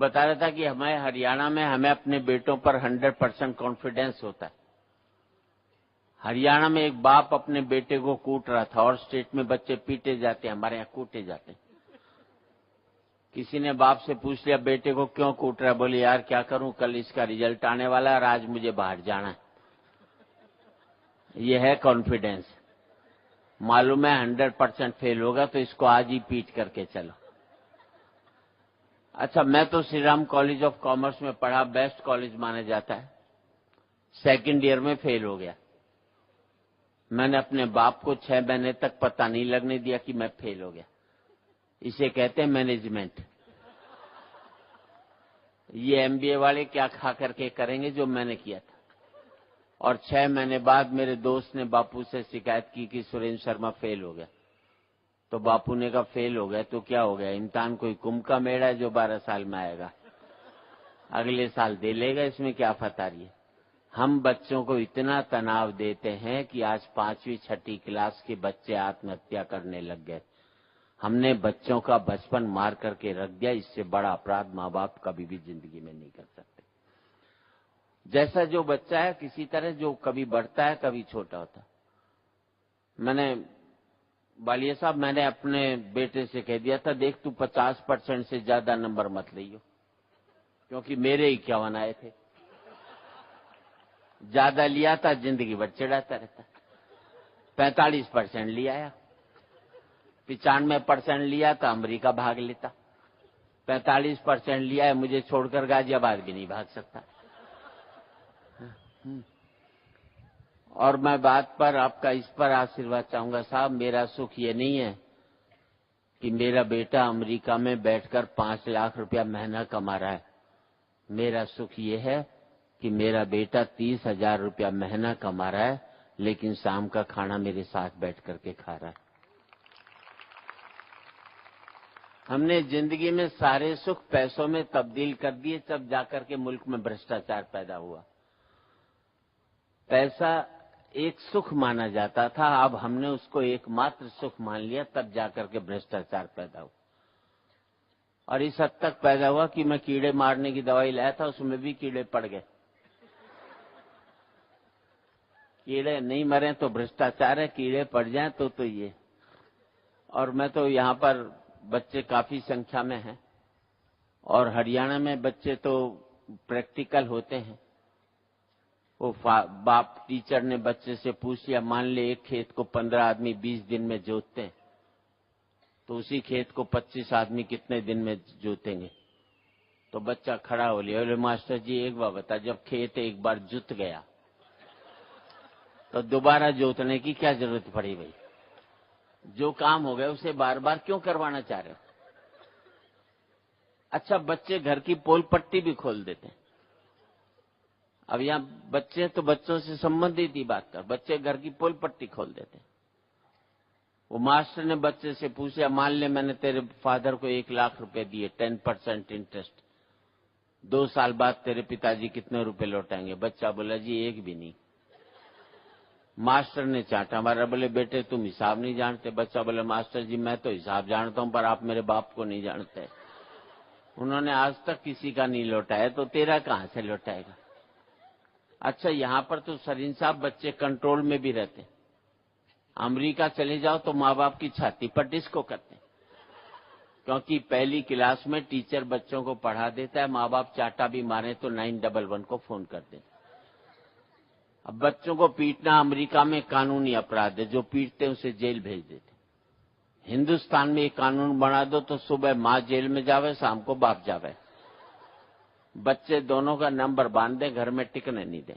बता रहा था कि हमें हरियाणा में हमें अपने बेटों पर 100% कॉन्फिडेंस होता है। हरियाणा में एक बाप अपने बेटे को कूट रहा था, और स्टेट में बच्चे पीटे जाते हैं, हमारे यहाँ कूटे जाते हैं। किसी ने बाप से पूछ लिया बेटे को क्यों कूट रहा है, बोले यार क्या करूं, कल इसका रिजल्ट आने वाला है और आज मुझे बाहर जाना है। ये है कॉन्फिडेंस। मालूम है 100% फेल होगा तो इसको आज ही पीट करके चलो। अच्छा, मैं तो Shri Ram college of commerce में पढ़ा, बेस्ट कॉलेज माना जाता है। सेकंड ईयर में फेल हो गया। मैंने अपने बाप को 6 महीने तक पता नहीं लगने दिया कि मैं फेल हो गया। इसे कहते हैं मैनेजमेंट। ये एमबीए वाले क्या खा करके करेंगे जो मैंने किया था। और 6 महीने बाद मेरे दोस्त ने बापू से शिकायत की कि सुरेंद्र शर्मा फेल हो गया। तो बापू ने कहा फेल हो गया तो क्या हो गया, इम्तिहान कोई कुंभ का मेड़ा है जो 12 साल में आएगा, अगले साल दे लेगा, इसमें क्या फतारी है। हम बच्चों को इतना तनाव देते हैं कि आज 5वीं 6ठी क्लास के बच्चे आत्महत्या करने लग गए। हमने बच्चों का बचपन मार करके रख दिया। इससे बड़ा अपराध माँ बाप कभी भी जिंदगी में नहीं कर सकते। जैसा जो बच्चा है किसी तरह जो कभी बढ़ता है कभी छोटा होता है। मैंने बालिया साहब, मैंने अपने बेटे से कह दिया था देख तू 50% से ज्यादा नंबर मत लियो, क्योंकि मेरे 51 आए थे। ज्यादा लिया था जिंदगी भर चिढ़ाता रहता। 45% लिया आया, 95% लिया था अमेरिका भाग लेता। 45% लिया है, मुझे छोड़कर गाजियाबाद भी नहीं भाग सकता। और मैं बात पर आपका इस पर आशीर्वाद चाहूंगा साहब, मेरा सुख ये नहीं है कि मेरा बेटा अमेरिका में बैठकर 5 लाख रुपया महीना कमा रहा है। मेरा सुख ये है कि मेरा बेटा 30,000 रुपया महीना कमा रहा है, लेकिन शाम का खाना मेरे साथ बैठ करके खा रहा है। हमने जिंदगी में सारे सुख पैसों में तब्दील कर दिए तब जाकर के मुल्क में भ्रष्टाचार पैदा हुआ। पैसा एक सुख माना जाता था, अब हमने उसको एकमात्र सुख मान लिया, तब जाकर के भ्रष्टाचार पैदा हुआ। और इस हद तक पैदा हुआ कि मैं कीड़े मारने की दवाई लाया था, उसमें भी कीड़े पड़ गए। कीड़े नहीं मरे तो भ्रष्टाचार है, कीड़े पड़ जाएं तो ये। और मैं तो यहाँ पर बच्चे काफी संख्या में हैं, और हरियाणा में बच्चे तो प्रैक्टिकल होते हैं। वो बाप टीचर ने बच्चे से पूछ लिया, मान ले एक खेत को 15 आदमी 20 दिन में जोतते हैं, तो उसी खेत को 25 आदमी कितने दिन में जोतेंगे। तो बच्चा खड़ा हो लिया, बोले मास्टर जी एक बार बता, जब खेत एक बार जुत गया तो दोबारा जोतने की क्या जरूरत पड़ी भाई, जो काम हो गया उसे बार बार क्यों करवाना चाह रहे हो। अच्छा, बच्चे घर की पोल पट्टी भी खोल देते हैं। अब यहाँ बच्चे तो बच्चों से संबंधित ही बात कर, बच्चे घर की पोल पट्टी खोल देते हैं। वो मास्टर ने बच्चे से पूछा, मान ले मैंने तेरे फादर को 1 लाख रुपए दिए 10% इंटरेस्ट, 2 साल बाद तेरे पिताजी कितने रुपए लौटाएंगे। बच्चा बोला जी एक भी नहीं। मास्टर ने चाटा मारा, बोले बेटे तुम हिसाब नहीं जानते। बच्चा बोले मास्टर जी मैं तो हिसाब जानता हूं, पर आप मेरे बाप को नहीं जानते, उन्होंने आज तक किसी का नहीं लौटाया, तो तेरा कहां से लौटाएगा। अच्छा, यहाँ पर तो सरीन साहब बच्चे कंट्रोल में भी रहते हैं। अमेरिका चले जाओ तो माँ बाप की छाती पर डिस्को करते हैं, क्योंकि पहली क्लास में टीचर बच्चों को पढ़ा देता है, माँ बाप चाटा भी मारे तो 911 को फोन कर देते। अब बच्चों को पीटना अमेरिका में कानूनी अपराध है, जो पीटते हैं उसे जेल भेज देते। हिंदुस्तान में एक कानून बना दो तो सुबह माँ जेल में जावे, शाम को बाप जावे, बच्चे दोनों का नंबर बांध दे, घर में टिकने नहीं दे।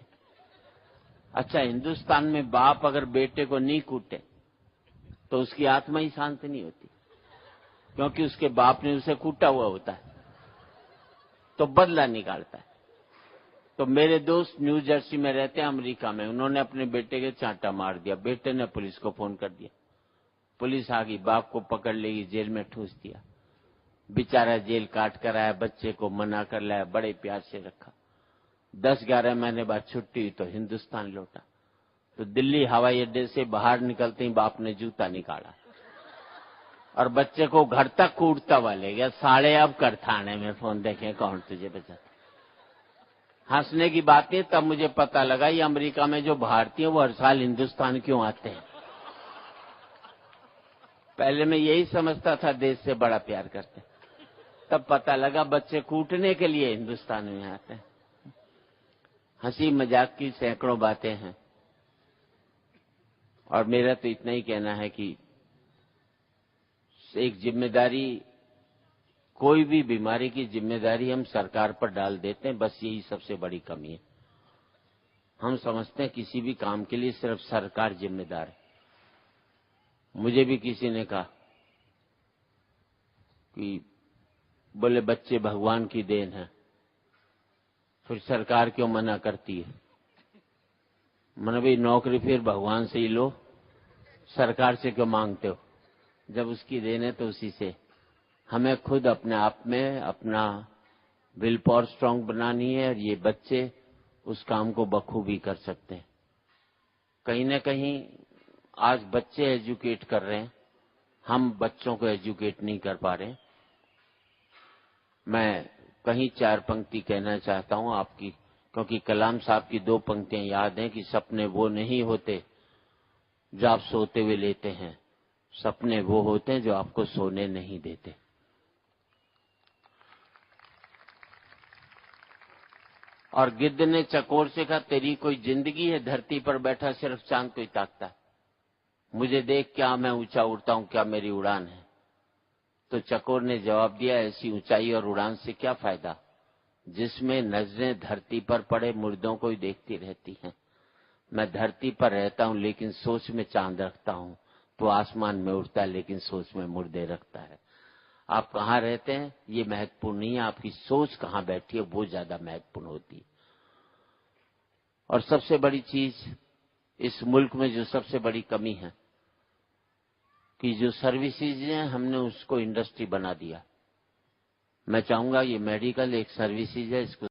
अच्छा, हिंदुस्तान में बाप अगर बेटे को नहीं कूटे तो उसकी आत्मा ही शांत नहीं होती, क्योंकि उसके बाप ने उसे कूटा हुआ होता है, तो बदला निकालता है। तो मेरे दोस्त न्यू जर्सी में रहते हैं अमेरिका में, उन्होंने अपने बेटे के चांटा मार दिया, बेटे ने पुलिस को फोन कर दिया, पुलिस आ गई, बाप को पकड़ लेगी, जेल में ठूस दिया। बेचारा जेल काट कर आया, बच्चे को मना कर लाया, बड़े प्यार से रखा। 10-11 महीने बाद छुट्टी हुई तो हिंदुस्तान लौटा, तो दिल्ली हवाई अड्डे से बाहर निकलते ही बाप ने जूता निकाला। और बच्चे को घर तक कूटता हुआ ले गया, साले अब कर थाने में फोन, देखे कौन तुझे बचा। हंसने की बात है, तब मुझे पता लगा ये अमेरिका में जो भारतीय वो हर साल हिंदुस्तान क्यों आते हैं। पहले मैं यही समझता था देश से बड़ा प्यार करते, तब पता लगा बच्चे कूटने के लिए हिंदुस्तान में आते हैं। हंसी मजाक की सैकड़ों बातें हैं और मेरा तो इतना ही कहना है कि एक जिम्मेदारी, कोई भी बीमारी की जिम्मेदारी हम सरकार पर डाल देते हैं, बस यही सबसे बड़ी कमी है। हम समझते हैं किसी भी काम के लिए सिर्फ सरकार जिम्मेदार है। मुझे भी किसी ने कहा कि बोले बच्चे भगवान की देन है, फिर सरकार क्यों मना करती है। मैंने भाई नौकरी फिर भगवान से ही लो, सरकार से क्यों मांगते हो। जब उसकी देन है तो उसी से। हमें खुद अपने आप में अपना विल पावर स्ट्रांग बनानी है और ये बच्चे उस काम को बखूबी कर सकते हैं। कहीं न कहीं आज बच्चे एजुकेट कर रहे हैं, हम बच्चों को एजुकेट नहीं कर पा रहे। मैं कहीं 4 पंक्ति कहना चाहता हूं आपकी, क्योंकि कलाम साहब की 2 पंक्तियां याद हैं कि सपने वो नहीं होते जो आप सोते हुए लेते हैं, सपने वो होते हैं जो आपको सोने नहीं देते। और गिद्ध ने चकोर से कहा तेरी कोई जिंदगी है, धरती पर बैठा सिर्फ चांद को ही ताकता है, मुझे देख क्या मैं ऊंचा उड़ता हूं, क्या मेरी उड़ान है। तो चकोर ने जवाब दिया ऐसी ऊंचाई और उड़ान से क्या फायदा जिसमें नजरें धरती पर पड़े मुर्दों को ही देखती रहती हैं। मैं धरती पर रहता हूं लेकिन सोच में चांद रखता हूं, तो आसमान में उड़ता है लेकिन सोच में मुर्दे रखता है। आप कहाँ रहते हैं ये महत्वपूर्ण नहीं है, आपकी सोच कहाँ बैठी है वो ज्यादा महत्वपूर्ण होती है। और सबसे बड़ी चीज इस मुल्क में जो सबसे बड़ी कमी है कि जो सर्विसेज हैं हमने उसको इंडस्ट्री बना दिया। मैं चाहूंगा ये मेडिकल एक सर्विसेज है, इसको